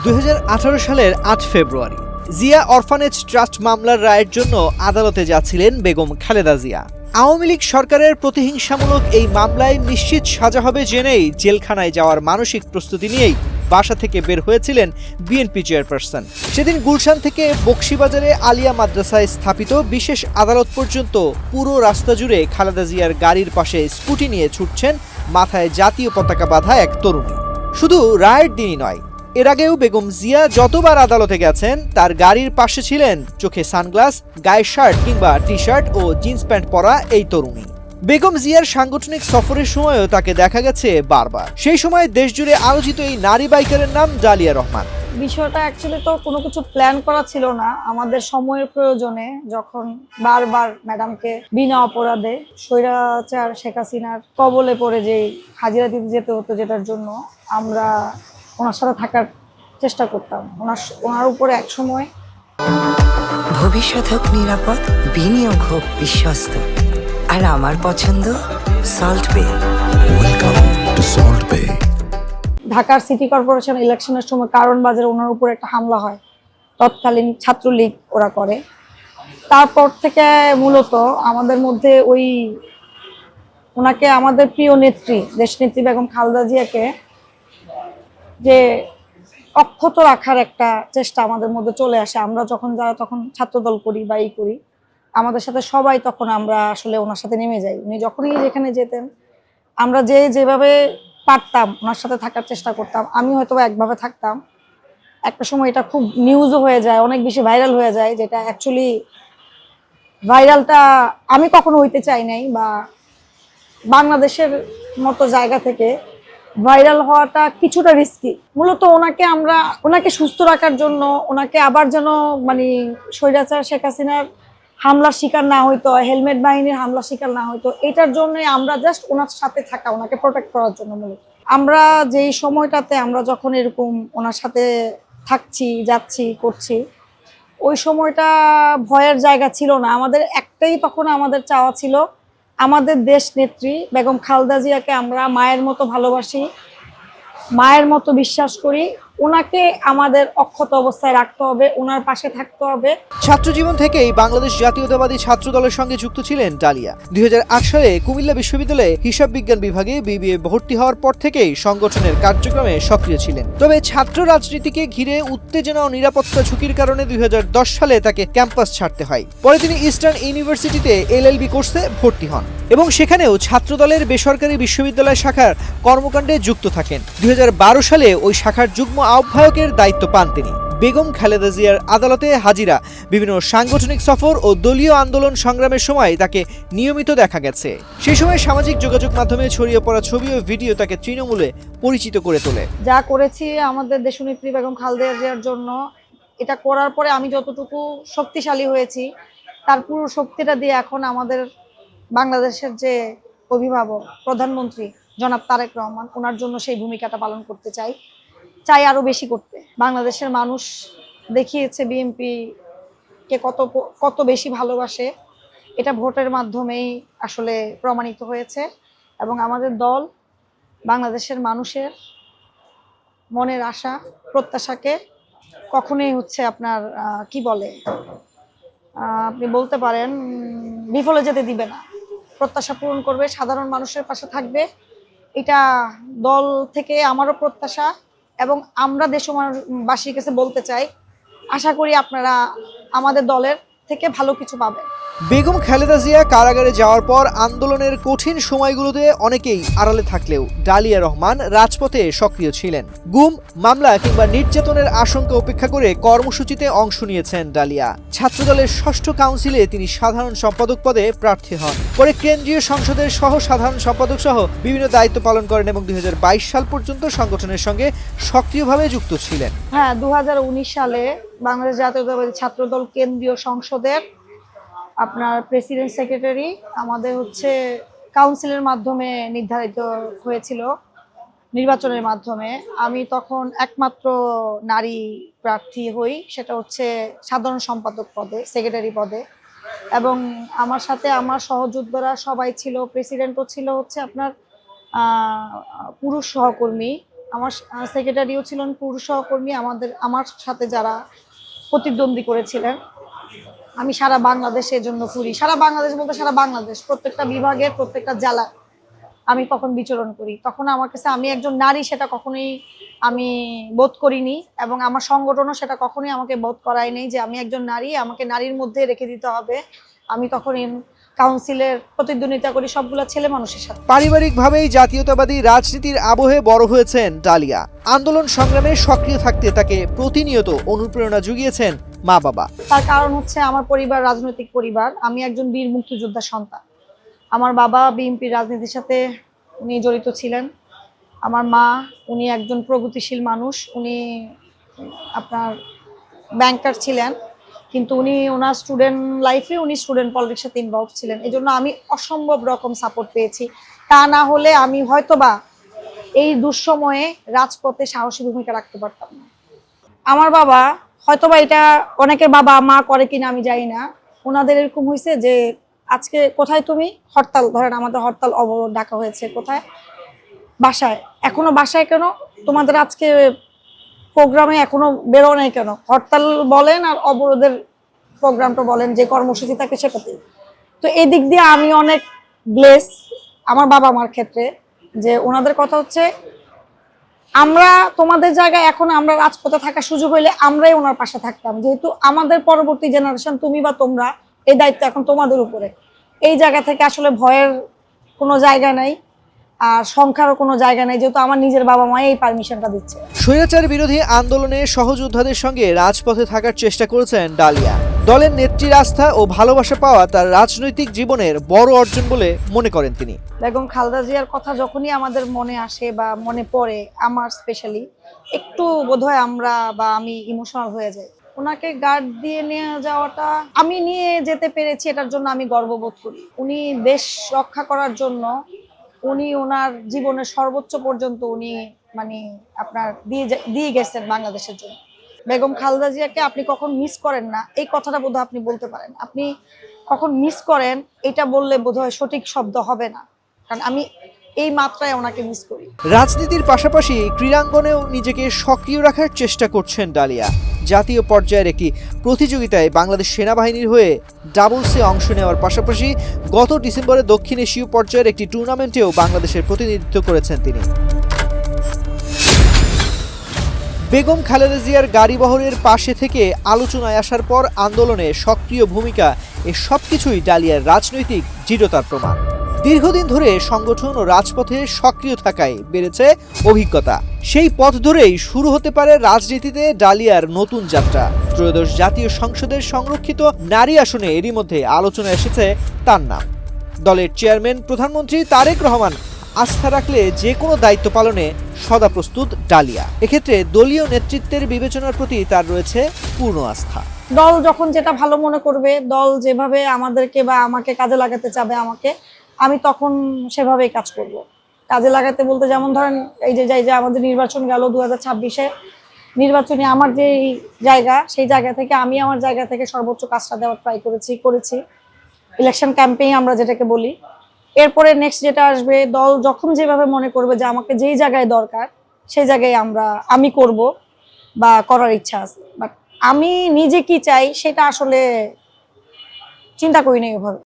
2018 সালের 8 ফেব্রুয়ারি Zia orphanage trust মামলার রায়ের জন্য আদালতে যাচ্ছিলেন বেগম খালেদা জিয়া। আওয়ামী লীগ সরকারের প্রতিহিংসামূলক এই মামলায় নিশ্চিত সাজা হবে জেনেই জেলখানায় যাওয়ার মানসিক প্রস্তুতি নিয়েই বাসা থেকে বের হয়েছিলেন বিএনপি চেয়ারপারসন। সেদিন গুলশান থেকে বকশীবাজারে আলিয়া মাদ্রাসায় স্থাপিত বিশেষ আদালত পর্যন্ত পুরো রাস্তা জুড়ে খালেদা জিয়ার গাড়ির পাশে স্কুটি নিয়ে ছুটছেন মাথায় জাতীয় পতাকা বাঁধা এক তরুণী। শুধু রায়ের দিনই নয়, এর আগেও বেগম জিয়া যতবার আদালতে গেছেন তার গাড়ির পাশে ছিলেন চোখে সানগ্লাস, গায়ে শার্ট কিংবা টি শার্ট ও জিন্স প্যান্ট পরা এই তরুণী। বেগম জিয়ার সাংগঠনিক সফরের সময়ও তাকে দেখা গেছে বারবার। সেই সময় দেশজুড়ে আলোচিত এই নারী বাইকারের নাম ডালিয়া রহমান। বিষয়টা অ্যাকচুয়ালি তো কোনো কিছু প্ল্যান করা ছিল না, আমাদের সময়ের প্রয়োজনে যখন বারবার ম্যাডামকে বিনা অপরাধে স্বৈরাচার শেখ হাসিনার কবলে পড়ে যে হাজিরা দিতে যেতে হতো, যেটার জন্য আমরা ওনার সাথে থাকার চেষ্টা করতাম। ওনার উপরে এক সময় ভবিষ্যৎ হোক নিরাপদ, বিনিয়োগ হোক বিশ্বস্ত, আর আমার পছন্দ সল্ট বে। ওয়েলকাম টু সল্ট বে। ঢাকার সিটি কর্পোরেশন ইলেকশনের সময় কারণ বাজারে ওনার উপর একটা হামলা হয়, তৎকালীন ছাত্রলীগ ওরা করে। তারপর থেকে মূলত আমাদের মধ্যে ওনাকে আমাদের প্রিয় নেত্রী দেশনেত্রী বেগম খালেদা জিয়াকে যে অক্ষত রাখার একটা চেষ্টা আমাদের মধ্যে চলে আসে। আমরা যারা তখন ছাত্রদল করি বা করি, আমাদের সাথে সবাই তখন আমরা আসলে ওনার সাথে নেমে যাই। উনি যখনই যেখানে যেতেন আমরা যেভাবে পারতাম ওনার সাথে থাকার চেষ্টা করতাম। আমি হয়তো একভাবে থাকতাম, একটা সময় এটা খুব নিউজও হয়ে যায়, অনেক বেশি ভাইরাল হয়ে যায়, যেটা অ্যাকচুয়ালি ভাইরালটা আমি কখনো হইতে চাই নাই, বা বাংলাদেশের মতো জায়গা থেকে ভাইরাল হওয়াটা কিছুটা রিস্কি। মূলত ওনাকে সুস্থ রাখার জন্য, ওনাকে আবার যেন স্বৈরাচার শেখ হাসিনার হামলার শিকার না হইতো, হেলমেট বাহিনীর হামলার শিকার না হইতো, এটার জন্য আমরা জাস্ট ওনার সাথে থাকা, ওনাকে প্রোটেক্ট করার জন্য। মূলত আমরা যেই সময়টাতে আমরা যখন এরকম ওনার সাথে থাকছি, যাচ্ছি, করছি, ওই সময়টা ভয়ের জায়গা ছিল না। আমাদের একটাই তখন আমাদের চাওয়া ছিল, আমাদের দেশ নেত্রী বেগম খালেদা জিয়াকে আমরা মায়ের মতো ভালোবাসি, মায়ের মতো বিশ্বাস করি, ওনাকে আমাদের অক্ষত অবস্থায় রাখতে হবে, ওনার পাশে থাকতে হবে। ছাত্র জীবন থেকেই বাংলাদেশ জাতীয়তাবাদী ছাত্র দলের সঙ্গে যুক্ত ছিলেন ডালিয়া। 2008 সালে কুমিল্লা বিশ্ববিদ্যালয়ে হিসাব বিজ্ঞান বিভাগে বিবিএ ভর্তি হওয়ার পর থেকেই সংগঠনের কার্যক্রমে সক্রিয় ছিলেন। তবে ছাত্র রাজনীতিকে ঘিরে উত্তেজনা ও নিরাপত্তা ঝুঁকির কারণে 2010 সালে তাকে ক্যাম্পাস ছাড়তে হয়। পরে তিনি ইস্টার্ন ইউনিভার্সিটিতে এলএলবি কোর্সে ভর্তি হন এবং সেখানেও ছাত্রদলের বেসরকারি বিশ্ববিদ্যালয় শাখার কর্মকাণ্ডে যুক্ত থাকেন। 2012 সালে ওই শাখার যুগ্ম আহ্বায়কের দায়িত্ব পান তিনি। বেগম খালেদা জিয়ার আদালতে হাজিরা, বিভিন্ন সাংগঠনিক সফর ও দলীয় আন্দোলন সংগ্রামের সময় তাকে নিয়মিত দেখা গেছে। সেই সময় সামাজিক যোগাযোগ মাধ্যমে ছড়িয়ে পড়া ছবি ও ভিডিও তাকে তৃণমূলে পরিচিত করে তোলে। যা করেছি আমাদের দেশনেত্রী বেগম খালেদা জিয়ার জন্য, এটা করার পরে আমি যতটুকু শক্তিশালী হয়েছি তার পুরো শক্তিটা দিয়ে এখন আমাদের বাংলাদেশের যে অভিভাবক প্রধানমন্ত্রী জনাব তারেক রহমান, ওনার জন্য সেই ভূমিকাটা পালন করতে চাই আরো বেশি করতে। বাংলাদেশের মানুষ দেখিয়েছে বিএনপি কে কত বেশি ভালোবাসে, এটা ভোটের মাধ্যমেই আসলে প্রমাণিত হয়েছে। এবং আমাদের দল বাংলাদেশের মানুষের মনের আশা প্রত্যাশাকে কখনোই আপনার আপনি বলতে পারেন বিফলে যেতে দিবে না, প্রত্যাশা পূরণ করবে, সাধারণ মানুষের পাশে থাকবে। এটা দল থেকে আমারও প্রত্যাশা, এবং আমরা দেশবাসীর কাছে বলতে চাই, আশা করি আপনারা আমাদের দলের থেকে ভালো কিছু পাবেন। বেগম খালেদা জিয়া কারাগারে যাওয়ার পর আন্দোলনের কঠিন সময়গুলোতে অনেকেই আড়ালে থাকলেও ডালিয়া রহমান রাজপথে সক্রিয় ছিলেন। গুম, মামলা কিংবা নির্যাতনের আশঙ্কা উপেক্ষা করে কর্মসূচিতে অংশ নিয়েছেন ডালিয়া। ছাত্রদলের 6ষ্ঠ কাউন্সিলে তিনি সাধারণ সম্পাদক পদে প্রার্থী হন। পরে কেন্দ্রীয় সংসদের সহ সাধারণ সম্পাদক সহ বিভিন্ন দায়িত্ব পালন করেন এবং 2022 সাল পর্যন্ত সংগঠনের সঙ্গে সক্রিয়ভাবে যুক্ত ছিলেন। হ্যাঁ, 2019 সালে বাংলাদেশ জাতীয়তাবাদী ছাত্রদল কেন্দ্রীয় সংসদের আপনার প্রেসিডেন্ট সেক্রেটারি আমাদের কাউন্সিলের মাধ্যমে নির্ধারিত হয়েছিল, নির্বাচনের মাধ্যমে। আমি তখন একমাত্র নারী প্রার্থী হই, সেটা সাধারণ সম্পাদক পদে, সেক্রেটারি পদে। এবং আমার সাথে আমার সহযোদ্ধারা সবাই ছিল, প্রেসিডেন্টও ছিল আপনার পুরুষ সহকর্মী, আমার সেক্রেটারিও ছিলেন পুরুষ সহকর্মী, আমার সাথে যারা প্রতিদ্বন্দ্বী করেছিলেন। আমি সারা বাংলাদেশের জন্য ঘুরি, সারা বাংলাদেশ বলতে সারা বাংলাদেশ, প্রত্যেকটা বিভাগের প্রত্যেকটা জেলা আমি তখন বিচরণ করি। তখন আমার কাছে আমি একজন নারী সেটা কখনোই আমি বোধ করিনি, এবং আমার সংগঠনও সেটা কখনোই আমাকে বোধ করায়নি যে আমি একজন নারী, আমাকে নারীর মধ্যে রেখে দিতে হবে। আমি তখন কাউন্সিলের প্রতিদ্বন্দ্বিতা করি সবগুলো ছেলে মানুষের সাথে। পারিবারিকভাবেই জাতীয়তাবাদী রাজনীতির আবহে বড় হয়েছেন ডালিয়া। আন্দোলন সংগ্রামে সক্রিয় থাকতে তাকে প্রতিনিয়ত অনুপ্রেরণা জুগিয়েছেন মা বাবা। তার কারণ হচ্ছে আমার পরিবার রাজনৈতিক পরিবার, আমি একজন বীর মুক্তিযোদ্ধার সন্তান। আমার বাবা বিএনপির রাজনীতির সাথে উনি জড়িত ছিলেন। আমার মা উনি একজন প্রগতিশীল মানুষ, উনি আপনার ব্যাংকার ছিলেন, কিন্তু উনি ওনার স্টুডেন্ট লাইফে উনি স্টুডেন্ট পলিটিক্সের সাথে ইনভলভ ছিলেন। এই জন্য আমি অসম্ভব রকম সাপোর্ট পেয়েছি। তা না হলে আমি হয়তোবা এই দুঃসময়ে রাজপথে সাহসী ভূমিকা রাখতে পারতাম না। আমার বাবা হয়তোবা এটা অনেকের বাবা মা করে কিনা আমি জানি না, ওনাদের এরকম হয়েছে যে আজকে কোথায় তুমি হরতাল, ধরেন আমাদের হরতাল অবরোধ ডাকা হয়েছে, কোথায়? বাসায়। এখনো বাসায় কেন? তোমাদের আজকে প্রোগ্রামে এখনো বেরো নাই কেন? হরতাল বলেন আর অবরোধের প্রোগ্রামটা বলেন, যে কর্মসূচি থাকে সেটাতে। তো এই দিক দিয়ে আমি অনেক ব্লেস আমার বাবা মার ক্ষেত্রে, যে ওনাদের কথা হচ্ছে আমরা তোমাদের জায়গায় এখন আমরা রাজপথে থাকার সুযোগ হইলে আমরাই ওনার পাশে থাকতাম, যেহেতু আমাদের পরবর্তী জেনারেশন তুমি বা তোমরা, এই দায়িত্ব এখন তোমাদের উপরে। এই জায়গা থেকে আসলে ভয়ের কোনো জায়গা নাই, আর সংখ্যারও কোনো জায়গা নাই, যেহেতু আমার নিজের বাবা মা এই পারমিশনটা দিচ্ছে। স্বৈরাচার বিরোধী আন্দোলনে সহযোদ্ধাদের সঙ্গে রাজপথে থাকার চেষ্টা করেছেন ডালিয়া। দলের নেত্রীর আস্থা ও ভালোবাসা পাওয়া তার রাজনৈতিক জীবনের বড় অর্জন বলে মনে করেন তিনি। বেগম খালেদা জিয়ার কথা যখনই আমাদের মনে আসে বা মনে পড়ে, আমার স্পেশালি একটু বোধহয় আমি ইমোশনাল হয়ে যাই। ওনাকে গার্ড দিয়ে নিয়ে যাওয়াটা, আমি নিয়ে যেতে পেরেছি, এটার জন্য আমি গর্ববোধ করি। উনি দেশ রক্ষা করার জন্য উনি ওনার জীবনের সর্বোচ্চ পর্যন্ত উনি আপনার দিয়ে গেছেন বাংলাদেশের জন্য। বেগম খালেদা জিয়াকে আপনি কখন মিস করেন না, এই কথাটা বোধহয় আপনি বলতে পারেন। আপনি কখন মিস করেন এটা বললে বোধহয় সঠিক শব্দ হবে না, কারণ আমি এই মাত্রায় ওনাকে মিস করি। রাজনীতির পাশাপাশি ক্রীড়াঙ্গনেও নিজেকে সক্রিয় রাখার চেষ্টা করছেন ডালিয়া। জাতীয় পর্যায়ের একটি প্রতিযোগিতায় বাংলাদেশ সেনাবাহিনীর হয়ে ডাবলসে অংশ নেওয়ার পাশাপাশি গত ডিসেম্বরে দক্ষিণ এশীয় পর্যায়ের একটি টুর্নামেন্টেও বাংলাদেশের প্রতিনিধিত্ব করেছেন তিনি। বেগম খালেদা জিয়ার গাড়িবহরের পাশে থেকে আলোচনায় আসার পর আন্দোলনে সক্রিয় ভূমিকা, এ সবকিছুই ডালিয়ার রাজনৈতিক দৃঢ়তার প্রমাণ। দীর্ঘদিন ধরে সংগঠন ও রাজপথে সক্রিয় থাকায় বেড়েছে অভিজ্ঞতা। সেই পথ ধরেই শুরু হতে পারে রাজনীতিতে ডালিয়ার নতুন যাত্রা। ত্রয়োদশ জাতীয় সংসদের সংরক্ষিত নারী আসনে এরই মধ্যে আলোচনায় এসেছে তার নাম। দলের চেয়ারম্যান প্রধানমন্ত্রী তারেক রহমান আস্থা রাখলে যে কোনো দায়িত্ব পালনে সদা প্রস্তুত ডালিয়া। এক্ষেত্রে দলীয় নেতৃত্বের বিবেচনার প্রতি তার রয়েছে পূর্ণ আস্থা। দল যখন যেটা ভালো মনে করবে, দল যেভাবে আমাদেরকে বা আমাকে কাজে লাগাতে চাবে আমি তখন সেভাবেই কাজ করব। কাজে লাগাতে বলতে যেমন ধরেন এই যে আমাদের নির্বাচন গেল 2026-এ, নির্বাচনে আমার যে জায়গা, সেই জায়গা থেকে আমি আমার জায়গা থেকে সর্বোচ্চ কাজটা দেওয়ার ট্রাই করেছি ইলেকশন ক্যাম্পেইন আমরা যেটাকে বলি। এরপরে নেক্সট যেটা আসবে, দল যখন যেভাবে মনে করবে যে আমাকে যেই জায়গায় দরকার সেই জায়গায় আমি করব বা করার ইচ্ছা আছে। বাট আমি নিজে কি চাই সেটা আসলে চিন্তা করি না ওইভাবে।